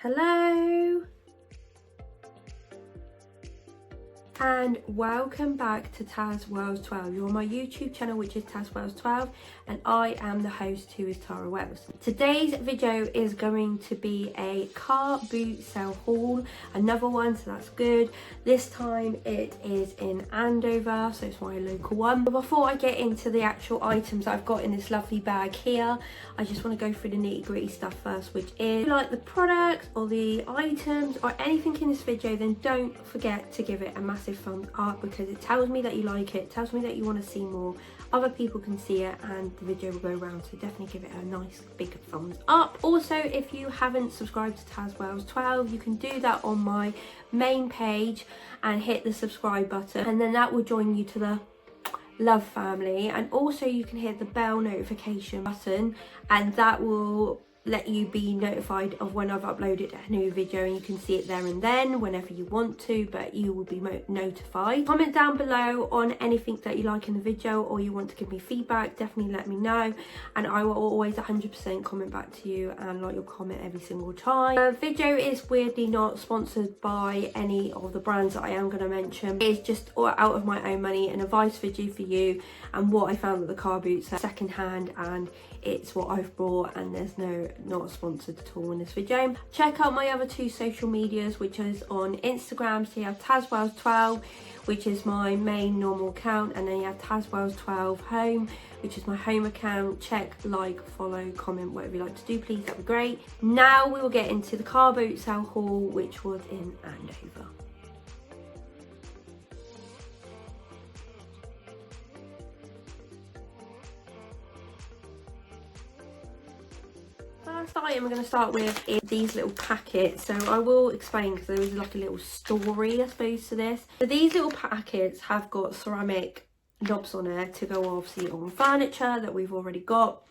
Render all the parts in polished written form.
Hello and welcome back to tazwells12. You're on my YouTube channel, which is tazwells12, and I am the host, who is Tara Wells. Today's video is going to be a carbootsale haul, another one, so that's good. This time it is in Andover, so it's my local one. But before I get into the actual items I've got in this lovely bag here, I just want to go through the nitty gritty stuff first, which is, if you like the products or the items or anything in this video, then don't forget to give it a massive thumbs up, because it tells me that you like it, tells me that you want to see more, other people can see it, and the video will go around, so definitely give it a nice big thumbs up. Also, if you haven't subscribed to tazwells12, you can do that on my main page and hit the subscribe button, and then that will join you to the love family. And also you can hit the bell notification button, and that will let you be notified of when I've uploaded a new video, and you can see it there and then whenever you want to, but you will be notified. Comment down below on anything that you like in the video, or you want to give me feedback, definitely let me know, and I will always 100% comment back to you and like your comment every single time. The video is weirdly not sponsored by any of the brands that I am going to mention. It's just out of my own money, an advice video for you and what I found at the car boots, secondhand, and it's what I've bought, and there's not sponsored at all in this video. Check out my other two social medias, which is on Instagram, so you have tazwells12, which is my main normal account, and then you have tazwells12 home, which is my home account. Check, like, follow, comment, whatever you like to do, please, that'd be great. Now we will get into the carbootsale haul, which was in Andover. First item I'm going to start with is these little packets. So I will explain, because there is like a little story, I suppose, to this. So these little packets have got ceramic knobs on there to go obviously on furniture that we've already got.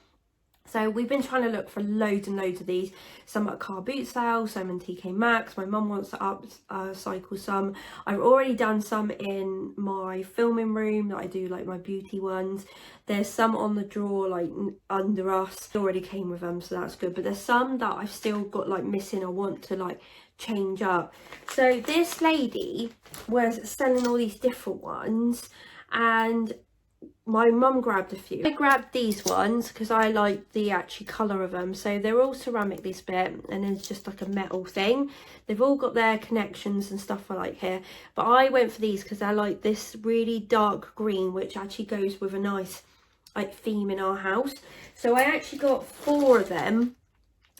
So we've been trying to look for loads and loads of these. Some at carbootsale, some in TK Maxx. My mum wants to upcycle some. I've already done some in my filming room that I do, like my beauty ones. There's some on the drawer, like under us. It already came with them, so that's good. But there's some that I've still got like missing. I want to like change up. So this lady was selling all these different ones, and my mum grabbed a few. I grabbed these ones because I like the actual colour of them. So they're all ceramic, this bit, and then it's just like a metal thing. They've all got their connections and stuff I like here. But I went for these because I like this really dark green, which actually goes with a nice like theme in our house. So I actually got 4 of them,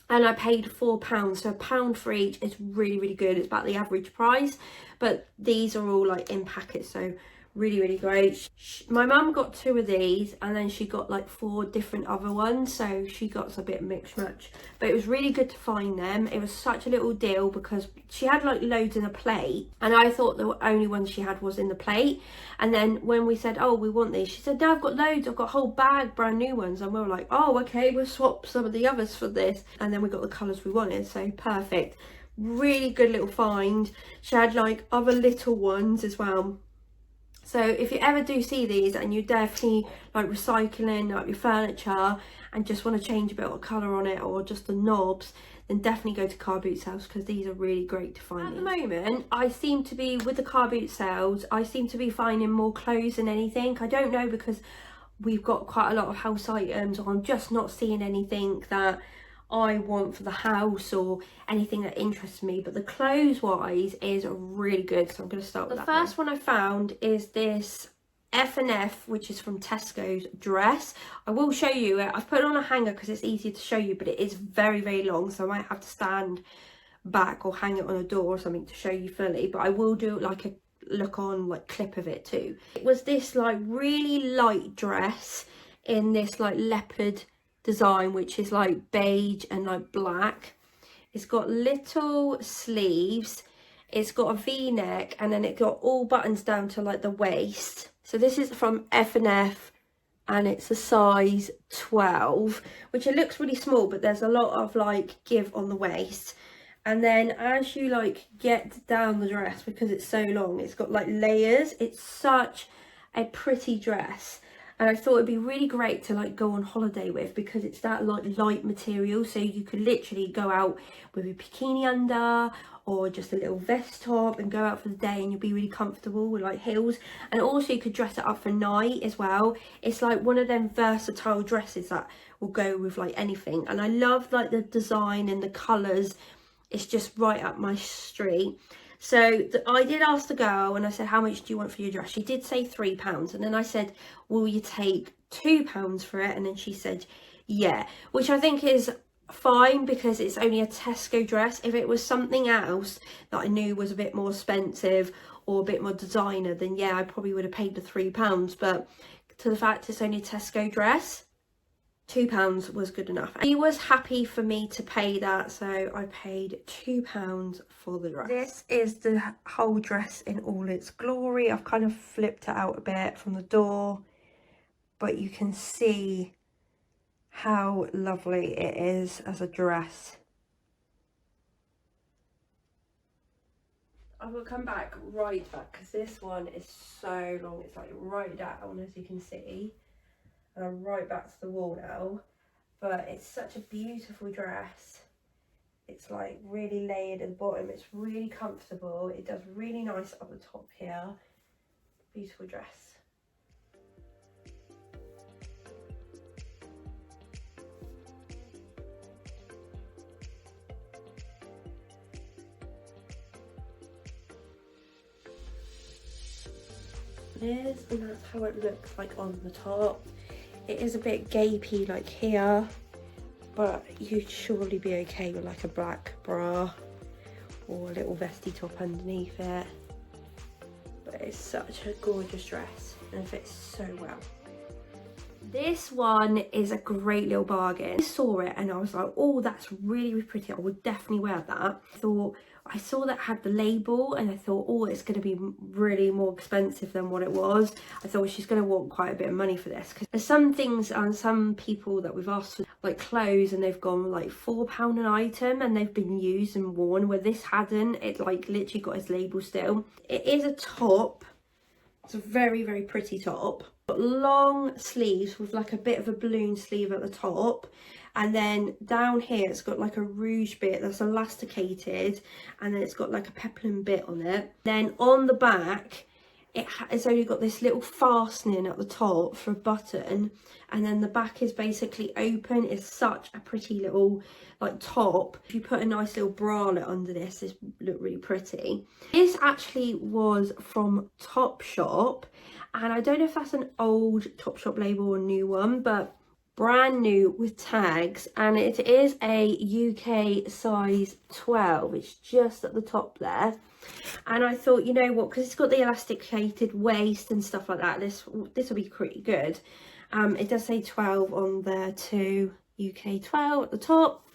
and I paid £4, so £1 for each. It's really good. It's about the average price, but these are all like in packets, so really great. My mum got 2 of these, and then she got like 4 different other ones, so she got a bit mix match, but it was really good to find them. It was such a little deal because she had like loads in a plate, and I thought the only one she had was in the plate. And then when we said, oh, we want these, she said, no, I've got loads, I've got a whole bag, brand new ones. And we were like, oh, okay, we'll swap some of the others for this. And then we got the colours we wanted, so perfect. Really good little find. She had like other little ones as well. So if you ever do see these and you're definitely like recycling like your furniture and just want to change a bit of colour on it, or just the knobs, then definitely go to carbootsales, because these are really great to find. At the moment, I seem to be, with the carbootsales, I seem to be finding more clothes than anything. I don't know, because we've got quite a lot of house items, or I'm just not seeing anything that I want for the house or anything that interests me. But the clothes wise is really good, so I'm going to start with that. The first one I found is this F&F, which is from Tesco's dress. I will show you it. I've put it on a hanger because it's easier to show you, but it is very long, so I might have to stand back or hang it on a door or something to show you fully, but I will do like a look on like clip of it too. It was this like really light dress in this like leopard design, which is like beige and like black. It's got little sleeves, it's got a v-neck, and then it got all buttons down to like the waist. So this is from F&F, and it's a size 12, which it looks really small, but there's a lot of like give on the waist. And then as you like get down the dress, because it's so long, it's got like layers. It's such a pretty dress. and I thought it'd be really great to like go on holiday with, because it's that like light material, so you could literally go out with a bikini under or just a little vest top and go out for the day, and you'll be really comfortable with like heels. And also you could dress it up for night as well. It's like one of them versatile dresses that will go with like anything, and I love like the design and the colours. It's just right up my street. So I did ask the girl, and I said, how much do you want for your dress? She did say £3, and then I said, will you take £2 for it? And then she said yeah, which I think is fine because it's only a Tesco dress. If it was something else that I knew was a bit more expensive or a bit more designer, then yeah, I probably would have paid the £3. But to the fact it's only a Tesco dress, £2 was good enough. He was happy for me to pay that, so I paid £2 for the dress. This is the whole dress in all its glory. I've kind of flipped it out a bit from the door, but you can see how lovely it is as a dress. I will come back right back because this one is so long. It's like right down, as you can see. And I'm right back to the wall now, but it's such a beautiful dress. It's like really layered at the bottom. It's really comfortable. It does really nice up the top here. Beautiful dress. And that's how it looks like on the top. It is a bit gapey like here, but you'd surely be okay with like a black bra or a little vesty top underneath it. But it's such a gorgeous dress and it fits so well. This one is a great little bargain. I saw it and I was like, oh, that's really, really pretty. I would definitely wear that. I saw that had the label and I thought, oh, it's going to be really more expensive than what it was. I thought she's going to want quite a bit of money for this, because there's some things and some people that we've asked for, like clothes, and they've gone like £4 an item and they've been used and worn, where this hadn't. It like literally got its label still. It is a top. It's a very, very pretty top. Got long sleeves with like a bit of a balloon sleeve at the top, and then down here it's got like a rouge bit that's elasticated, and then it's got like a peplum bit on it. Then on the back it's only got this little fastening at the top for a button, and then the back is basically open. It's such a pretty little like top. If you put a nice little bralette under this look really pretty. This actually was from Topshop, and I don't know if that's an old Topshop label or a new one, but brand new with tags, and it is a UK size 12. It's just at the top there. And I thought, you know what, because it's got the elasticated waist and stuff like that, this will be pretty good. It does say 12 on there too, UK 12 at the top.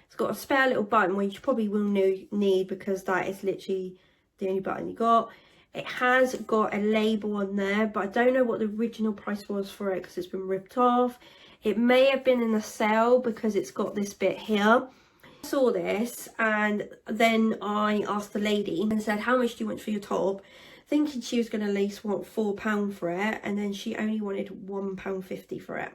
It's got a spare little button, which you probably will need because that is literally the only button you got. It has got a label on there, but I don't know what the original price was for it because it's been ripped off. It may have been in a sale because it's got this bit here. I saw this and then I asked the lady and said, how much do you want for your top? Thinking she was going to at least want £4 for it, and then she only wanted £1.50 for it.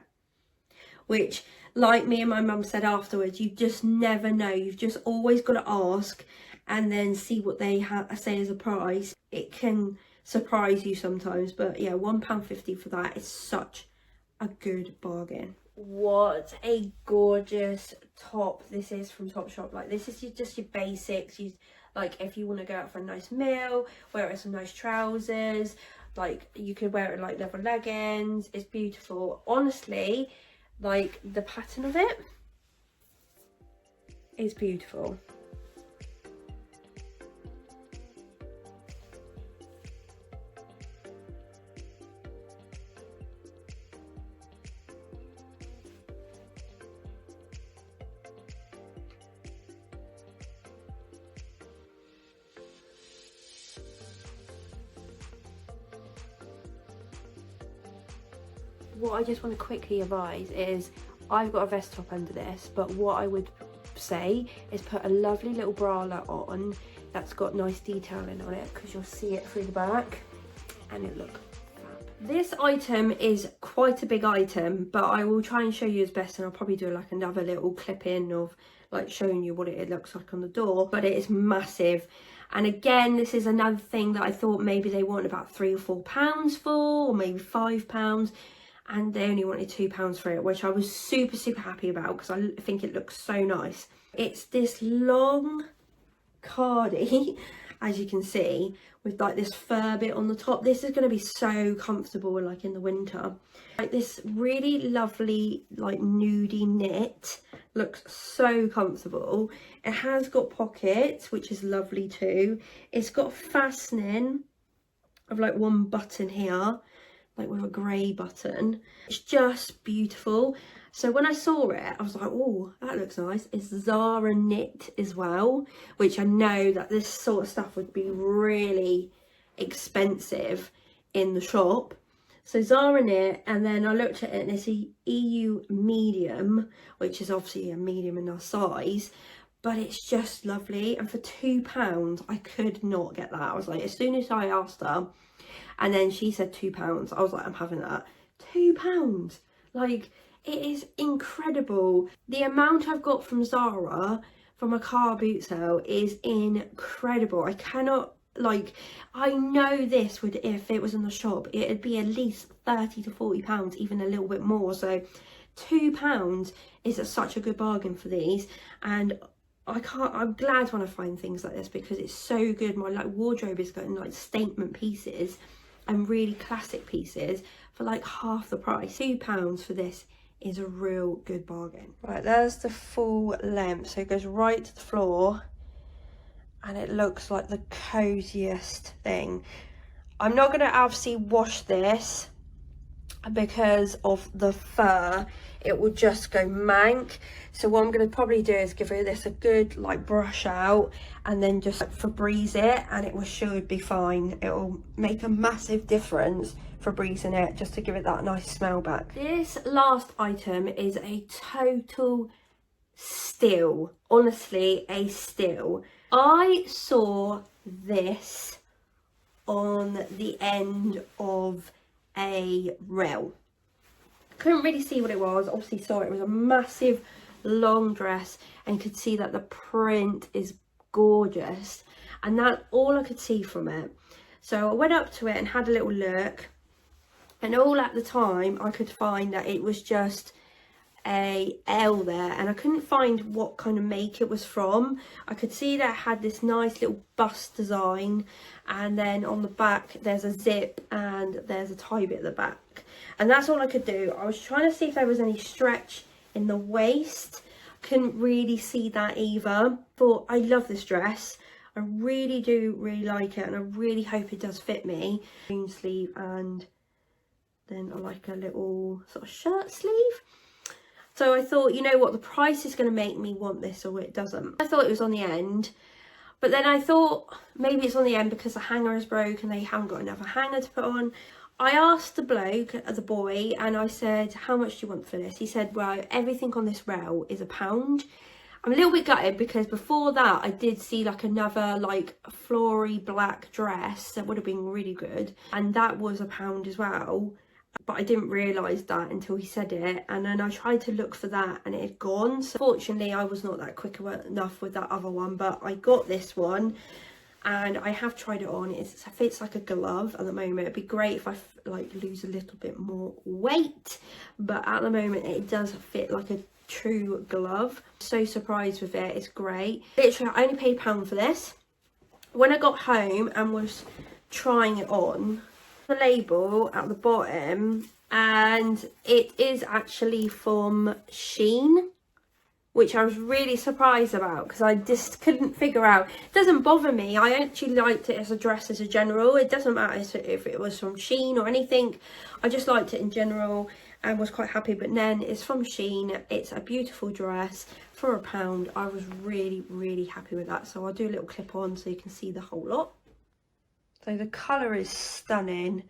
Which, like me and my mum said afterwards, you just never know. You've just always got to ask and then see what they say as a price. It can surprise you sometimes, but yeah, £1.50 for that is such a good bargain. What a gorgeous top this is from Topshop. Like, this is just your basics. Like, if you want to go out for a nice meal, wear it with some nice trousers. Like, you could wear it like leather leggings. It's beautiful. Honestly, like, the pattern of it is beautiful. What I just want to quickly advise is, I've got a vest top under this, but what I would say is put a lovely little bralette on that's got nice detailing on it, because you'll see it through the back and it look fab. This item is quite a big item, but I will try and show you as best, and I'll probably do like another little clip in of like showing you what it looks like on the door, but it is massive. And again, this is another thing that I thought maybe they wanted about £3 or £4 for, or maybe £5, and they only wanted £2 for it, which I was super happy about because I think it looks so nice. It's this long cardi, as you can see, with like this fur bit on the top. This is going to be so comfortable like in the winter. Like this really lovely like nudie knit, looks so comfortable. It has got pockets, which is lovely too. It's got fastening of like one button here, like with a grey button. It's just beautiful. So when I saw it, I was like, oh, that looks nice. It's Zara knit as well, which I know that this sort of stuff would be really expensive in the shop. So Zara knit, and then I looked at it and it's a EU medium, which is obviously a medium in our size, but it's just lovely. And for £2, I could not get that. I was like, as soon as I asked her, and then she said £2, I was like, I'm having that. £2, like, it is incredible. The amount I've got from Zara from a car boot sale is incredible. I cannot, like, I know this would, if it was in the shop, it'd be at least £30 to £40, even a little bit more. So £2 is such a good bargain for these, and I'm glad when I find things like this because it's so good. My like wardrobe is getting like statement pieces and really classic pieces for like half the price. £2 for this is a real good bargain. Right, there's the full length, so it goes right to the floor, and it looks like the coziest thing. I'm not going to obviously wash this because of the fur, it will just go mank. So what I'm going to probably do is give this a good like brush out and then just like, Febreze it, and it should be fine. It will make a massive difference Febrezing it just to give it that nice smell back. This last item is a total steal, honestly a steal. I saw this on the end of a rail. Couldn't really see what it was. Obviously saw it was a massive long dress, and you could see that the print is gorgeous, and that's all I could see from it. So I went up to it and had a little look, and all at the time I could find that it was just a L there, and I couldn't find what kind of make it was from. I could see that it had this nice little bust design, and then on the back there's a zip and there's a tie bit at the back, and that's all I could do. I was trying to see if there was any stretch in the waist. Couldn't really see that either. But I love this dress. I really do really like it, and I really hope it does fit me. Green sleeve, and then I like a little sort of shirt sleeve. So I thought, you know what, the price is going to make me want this, or it doesn't. I thought it was on the end, but then I thought maybe it's on the end because the hanger is broke and they haven't got another hanger to put on. I asked the bloke, the boy, and I said, how much do you want for this? He said, well, everything on this rail is £1. I'm a little bit gutted because before that I did see like another like flory black dress that would have been really good, and that was £1 as well. But I didn't realise that until he said it, and then I tried to look for that and it had gone. So fortunately I was not that quick enough with that other one, but I got this one and I have tried it on. It fits like a glove at the moment. It'd be great if I like lose a little bit more weight, but at the moment it does fit like a true glove. So surprised with it, it's great. Literally I only paid £1 for this. When I got home and was trying it on, the label at the bottom, and it is actually from Shein, which I was really surprised about because I just couldn't figure out. It doesn't bother me. I actually liked it as a dress as a general. It doesn't matter if it was from Shein or anything. I just liked it in general and was quite happy. But then it's from Shein. It's a beautiful dress for £1. I was really happy with that. So I'll do a little clip on so you can see the whole lot. So the colour is stunning,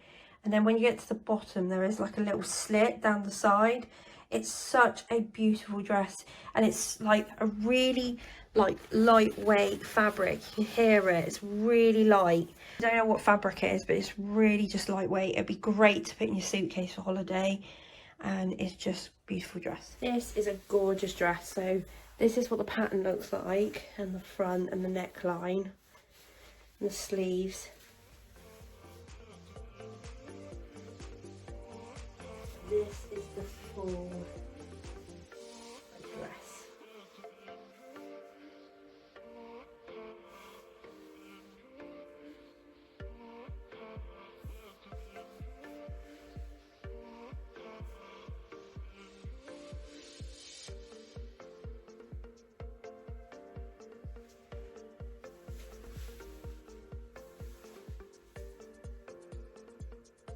and then when you get to the bottom there is like a little slit down the side. It's such a beautiful dress, and it's like a really like lightweight fabric. You can hear it, it's really light. I don't know what fabric it is, but it's really just lightweight. It'd be great to put in your suitcase for holiday, and it's just a beautiful dress. This is a gorgeous dress. So this is what the pattern looks like, and the front and the neckline and the sleeves. This is the full dress.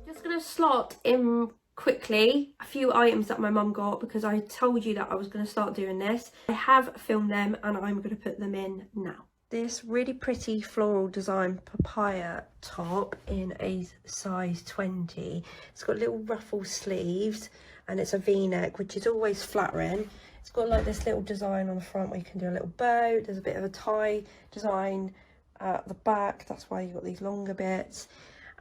Just gonna slot in quickly a few items that my mum got, because I told you that I was going to start doing this. I have filmed them and I'm going to put them in now. This really pretty floral design papaya top in a size 20. It's got little ruffle sleeves and it's a v-neck, which is always flattering. It's got like this little design on the front where you can do a little bow. There's a bit of a tie design at the back, that's why you've got these longer bits.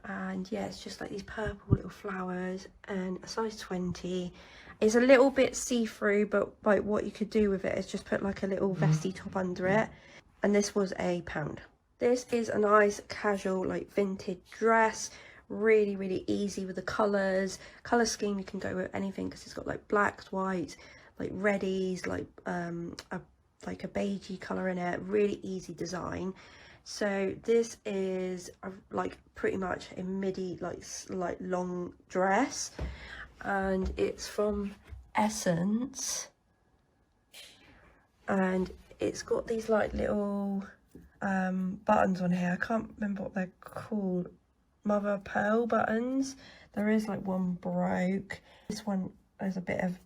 And yeah, it's just like these purple little flowers, and a size 20. It's a little bit see-through, but like what you could do with it is just put like a little vesty top under it. And this was £1. This is a nice casual like vintage dress, really easy with the colours. Colour scheme, you can go with anything because it's got like blacks, whites, like reddies, like a beigey colour in it. Really easy design. So this is like pretty much a midi like long dress, and it's from Essence, and it's got these like little buttons on here. I can't remember what they're called. Mother of pearl buttons. There is like one broke. This one has a bit of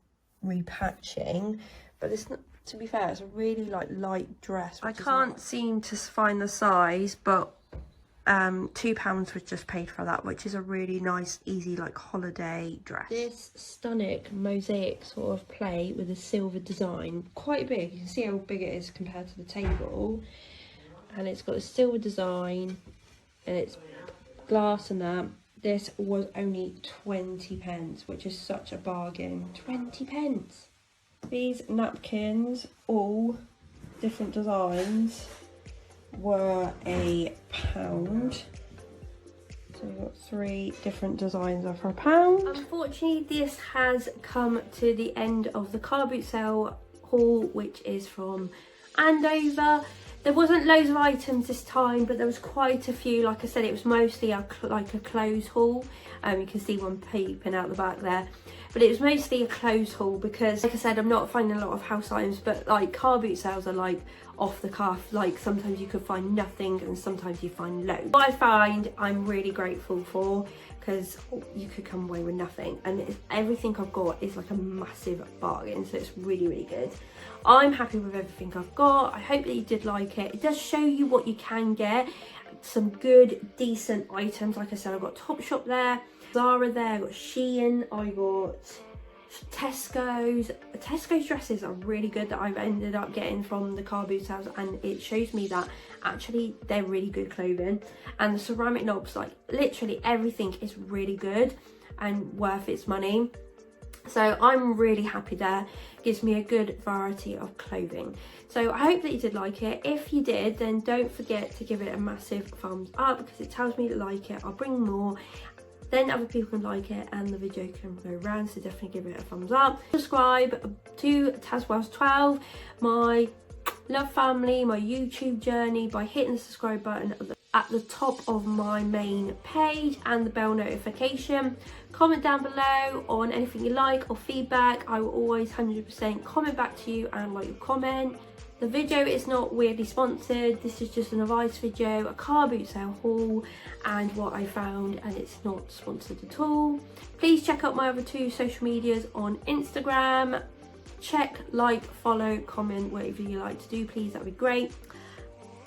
repatching, but it's not, to be fair, it's a really like light dress. I can't seem to find the size, but £2 was just paid for that, which is a really nice, easy like holiday dress. This stunning mosaic sort of plate with a silver design, quite big. You can see how big it is compared to the table, and it's got a silver design, and it's glass and that. This was only 20p, which is such a bargain. 20p. These napkins, all different designs, were £1. So we've got 3 different designs are for £1. Unfortunately, this has come to the end of the car boot sale haul, which is from Andover. There wasn't loads of items this time, but there was quite a few. Like I said, it was mostly like a clothes haul. You can see one peeping out the back there. But it was mostly a clothes haul because, like I said, I'm not finding a lot of house items, but like car boot sales are like off the cuff. Like sometimes you could find nothing and sometimes you find loads. What I find I'm really grateful for, because you could come away with nothing, and everything I've got is like a massive bargain, so it's really good. I'm happy with everything I've got. I hope that you did like it. It does show you what you can get, some good decent items. Like I said, I've got Topshop there, Zara there, I got Shein, I got Tesco's. Tesco's dresses are really good that I've ended up getting from the car boot sales, and it shows me that actually they're really good clothing. And the ceramic knobs, like literally everything is really good and worth its money. So I'm really happy there. Gives me a good variety of clothing. So I hope that you did like it. If you did, then don't forget to give it a massive thumbs up, because it tells me to like it. I'll bring more, then other people can like it and the video can go around, so definitely give it a thumbs up. Subscribe to tazwells12, my love family, my YouTube journey, by hitting the subscribe button at the top of my main page and the bell notification. Comment down below on anything you like or feedback. I will always 100% comment back to you and like your comment. The video is not weirdly sponsored. This is just an advice video, a car boot sale haul and what I found, and it's not sponsored at all. Please check out my other 2 social medias on Instagram. Check, like, follow, comment, whatever you like to do, please, that'd be great.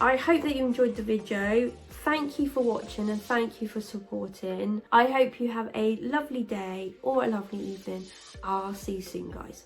I hope that you enjoyed the video. Thank you for watching and thank you for supporting. I hope you have a lovely day or a lovely evening. I'll see you soon, guys.